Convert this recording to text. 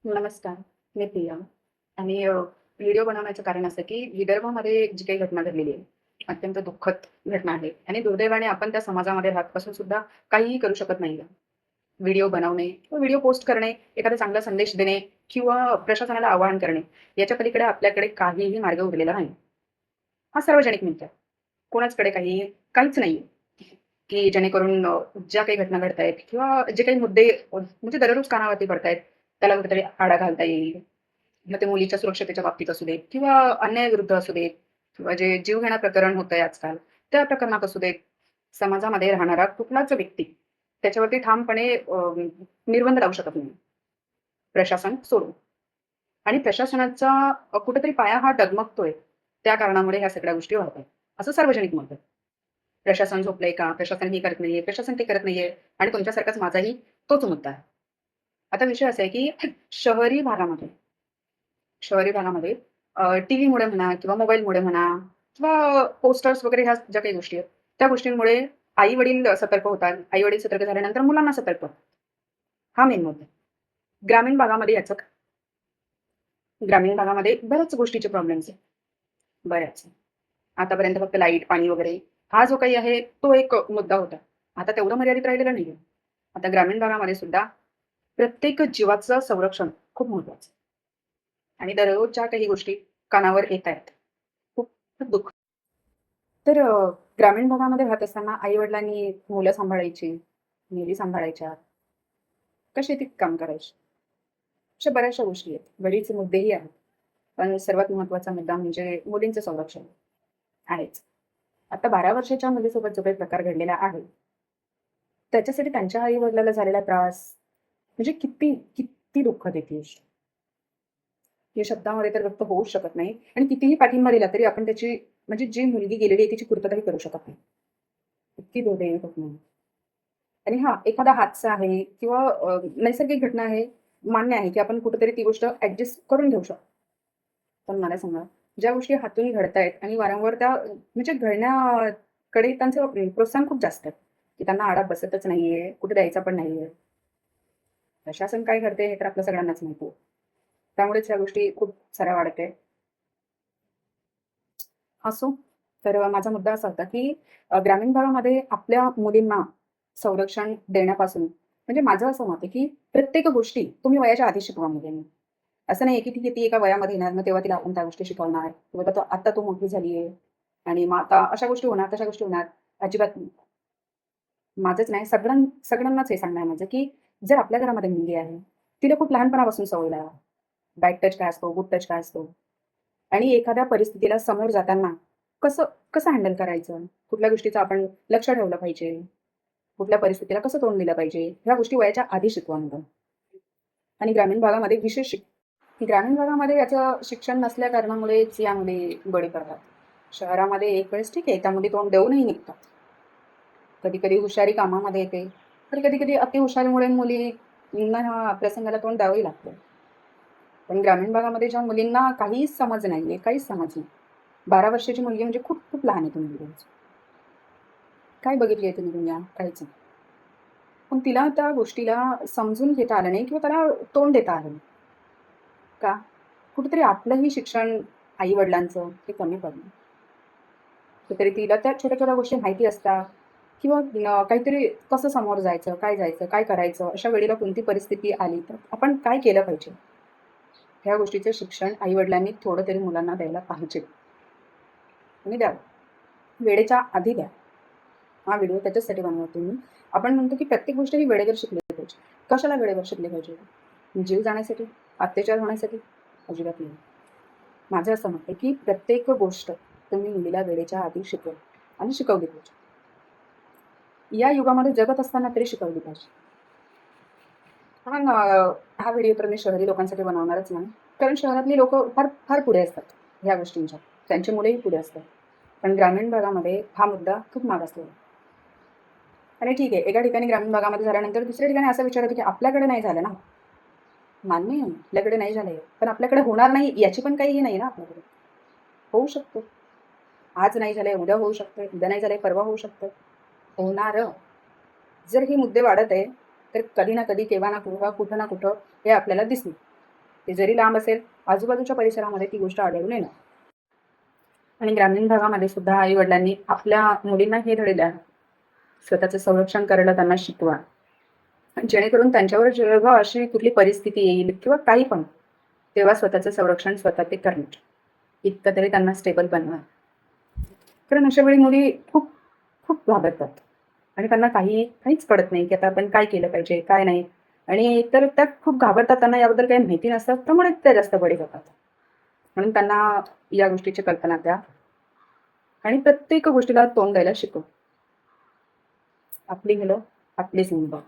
नमस्कार, मी प्रिया आणि व्हिडिओ बनवण्याचं कारण असं की विदर्भामध्ये जी काही घटना घडलेली आहे, अत्यंत दुःखद घटना आहे आणि दुर्दैवाने आपण त्या समाजामध्ये राहत असून सुद्धा काहीही करू शकत नाही. व्हिडिओ बनवणे किंवा व्हिडिओ पोस्ट करणे, एखादा चांगला संदेश देणे किंवा प्रशासनाला आवाहन करणे, याच्या पलीकडे आपल्याकडे काहीही मार्ग उरलेला नाही. हा सार्वजनिक मुद्दा आहे. कोणाचकडे काहीच नाहीये, की जेणेकरून ज्या काही घटना घडतायत किंवा जे काही मुद्दे म्हणजे दररोज कानावरती पडतायत, त्याला कुठेतरी आळा घालता येईल. मग ते मुलीच्या सुरक्षतेच्या बाबतीत असू देत किंवा अन्यायाविरुद्ध असू देत किंवा जे जीवघेणा प्रकरण होतंय आजकाल, त्या प्रकरणात असू देत, समाजामध्ये राहणारा कुठलाच व्यक्ती त्याच्यावरती ठामपणे निर्बंध लावू शकत नाही, प्रशासन सोडून. आणि प्रशासनाचा कुठेतरी पाया हा डगमगतोय. त्या कारणामुळे ह्या सगळ्या गोष्टी होत आहेत. असं सार्वजनिक मत आहे. प्रशासन झोपलंय का? प्रशासन हे करत नाहीये, प्रशासन ते करत नाहीये आणि तुमच्यासारखाच माझाही तोच मुद्दा आहे. आता विषय असा आहे, की शहरी भागामध्ये शहरी भागामध्ये टीव्हीमुळे म्हणा किंवा मोबाईलमुळे म्हणा किंवा पोस्टर्स वगैरे ह्या ज्या काही गोष्टी आहेत, त्या गोष्टींमुळे आई-वडील सतर्क होतात. आई-वडील सतर्क झाल्यानंतर मुलांना सतर्क होतात. हा मेन मुद्दा आहे. ग्रामीण भागामध्ये याचं ग्रामीण भागामध्ये बऱ्याच गोष्टीचे प्रॉब्लेम्स आहेत. बऱ्याच. आतापर्यंत फक्त लाईट, पाणी वगैरे हा जो काही आहे तो एक मुद्दा होता. आता तेवढं मर्यादित राहिलेलं नाहीये. आता ग्रामीण भागामध्ये सुद्धा प्रत्येक जीवाचं संरक्षण खूप महत्वाचं आहे. आणि दररोजच्या काही गोष्टी कानावर येत आहेत. खूप खूप दुःख. तर ग्रामीण भागामध्ये राहत असताना आई-वडिलांनी मुलं सांभाळायची, मुली सांभाळायच्या, का शेतीत काम करायचे. अशा बऱ्याचशा गोष्टी आहेत. बरेच मुद्देही आहेत. पण सर्वात महत्त्वाचा मुद्दा म्हणजे मुलींचं संरक्षण आहेच. आता 12 वर्षाच्या मुलीसोबत जो काही प्रकार घडलेला आहे, त्याच्यासाठी त्यांच्या आई-वडिलाला झालेला त्रास म्हणजे किती दुःखद आहे ती गोष्ट. हे शब्दामध्ये तर व्यक्त होऊच शकत नाही आणि कितीही पाठिंबा दिला तरी आपण त्याची म्हणजे जी मुलगी गेलेली आहे तिची पूर्तताही करू शकत नाही. इतकी दुर्दैवी घटना आहे. आणि हां, एखादा हादसा आहे किंवा नैसर्गिक घटना आहे, मान्य आहे, की आपण कुठेतरी ती गोष्ट ॲडजस्ट करून घेऊ शकतो. पण मला सांगा, ज्या गोष्टी हातून घडतायत आणि वारंवार त्या म्हणजे घडण्याकडे त्यांचं प्रोत्साहन खूप जास्त आहे, की त्यांना आळा बसतच नाहीये, कुठे द्यायचा पण नाहीये. प्रशासन काय करते हे तर आपल्या सगळ्यांनाच माहिती आहे. त्यामुळेच ह्या गोष्टी खूप साऱ्या वाढत आहेत. असो, तर माझा मुद्दा असा होता, की ग्रामीण भागामध्ये आपल्या मुलींना संरक्षण देण्यापासून म्हणजे माझं असं मत आहे, की प्रत्येक गोष्टी तुम्ही वयाच्या आधी शिकवा मुलींना. असं नाहीये, की ठीक आहे, ती एका वयामध्ये येणार, मग तेव्हा तिला आपण त्या गोष्टी शिकवणार किंवा आता तू मोठी झाली आहे आणि मग आता अशा गोष्टी होणार, तशा गोष्टी होणार. अजिबात नाही. माझंच नाही, सगळ्यांनाच हे सांगणं आहे माझं, की जर आपल्या घरामध्ये मुलगी आहे, तिला खूप लहानपणापासून सवय लावा. बॅड टच काय असतो, गुड टच काय असतो आणि एखाद्या परिस्थितीला समोर जाताना कसं कसं हँडल करायचं? कुठल्या गोष्टीचं आपण लक्ष ठेवलं पाहिजे? कुठल्या परिस्थितीला कसं तोंड दिलं पाहिजे? ह्या गोष्टी वयाच्या आधी शिकवा मुलं आणि ग्रामीण भागामध्ये ग्रामीण भागामध्ये याचं शिक्षण नसल्या कारणामुळेच या मुली बळी पडतात. शहरामध्ये एक वेळेस ठीक आहे, त्या मुली तोंड देऊनही निघतात. कधी-कधी हुशारी कामामध्ये येते, तर कधी-कधी अतिहुशारीमुळे मुलींना ह्या प्रसंगाला तोंड द्यावंही लागतं. पण ग्रामीण भागामध्ये ज्या मुलींना काहीच समज नाहीये, काहीच समज नाही. 12 वर्षाची मुलगी म्हणजे खूप खूप लहान आहे ती मुलगी. काय बघितली आहे तुम्ही दुनिया? काहीच नाही. पण तिला त्या गोष्टीला समजून घेता आलं नाही किंवा त्याला तोंड देता आलं नाही. का? कुठेतरी आपलंही शिक्षण आई-वडिलांचं ते कमी पडलं. कुठेतरी तिला त्या छोट्या-छोट्या गोष्टी माहिती असतात किंवा काहीतरी कसं समोर जायचं, काय करायचं? अशा वेळेला कोणती परिस्थिती आली तर आपण काय केलं पाहिजे? ह्या गोष्टीचं शिक्षण आई-वडिलांनी थोडं तरी मुलांना द्यायला पाहिजे आणि द्यावं. वेळेच्या आधी द्या. हा व्हिडिओ त्याच्याचसाठी बनवते मी. आपण म्हणतो की प्रत्येक गोष्ट ही वेळेवर शिकली पाहिजे. कशाला वेळेवर शिकली पाहिजे? जीव जाण्यासाठी? अत्याचार होण्यासाठी? अजिबात नाही. माझं असं मत आहे की प्रत्येक गोष्ट तुम्ही मुलीला वेळेच्या आधी शिकवा आणि शिकवली पाहिजे. या युगामध्ये जगत असताना तरी शिकवली पाहिजे. म्हणून हा व्हिडिओ तर मी शहरी लोकांसाठी बनवणारच नाही. कारण शहरातली लोकं फार फार पुढे असतात ह्या गोष्टींच्या. त्यांची मुलेही पुढे असतात. पण ग्रामीण भागामध्ये हा मुद्दा खूप मागासलेला आहे. आणि ठीक आहे, एका ठिकाणी ग्रामीण भागामध्ये झाल्यानंतर दुसऱ्या ठिकाणी असा विचार होतो, की आपल्याकडे नाही झालं ना. मान्य आहे, आपल्याकडे नाही झालंय. पण आपल्याकडे होणार नाही याची पण काही हे नाही ना आपल्याकडे. होऊ शकतो. आज नाही झालंय, उद्या होऊ शकतंय, उद्या नाही झालंय, परवा होऊ शकतं. होणारं. जर हे मुद्दे वाढत आहे, तर कधी ना कधी, केव्हा ना केव्हा, कुठं ना कुठं हे आपल्याला दिसणार. ते जरी लांब असेल, आजूबाजूच्या परिसरामध्ये ती गोष्ट आढळून येणार. आणि ग्रामीण भागामध्ये सुद्धा आई-वडिलांनी आपल्या मुलींना हे धडे द्या. स्वतःचं संरक्षण करायला त्यांना शिकवा. जेणेकरून त्यांच्यावर जेव्हा अशी कुठली परिस्थिती येईल किंवा काही पण, तेव्हा स्वतःचं संरक्षण स्वतः ते करणार. इतकं तरी त्यांना स्टेबल बनवा. कारण अशा वेळी मुली खूप खूप घाबरतात आणि त्यांना काहीच कळत नाही, की आता आपण काय केलं पाहिजे, काय नाही. आणि एकतर त्या खूप घाबरतात, त्यांना याबद्दल काही माहिती नसतं, त्यामुळे त्या जास्त बळी जातात. म्हणून त्यांना या गोष्टीची कल्पना द्या आणि प्रत्येक गोष्टीला तोंड द्यायला शिकवा. आपली मुलं, आपलीच मुलं.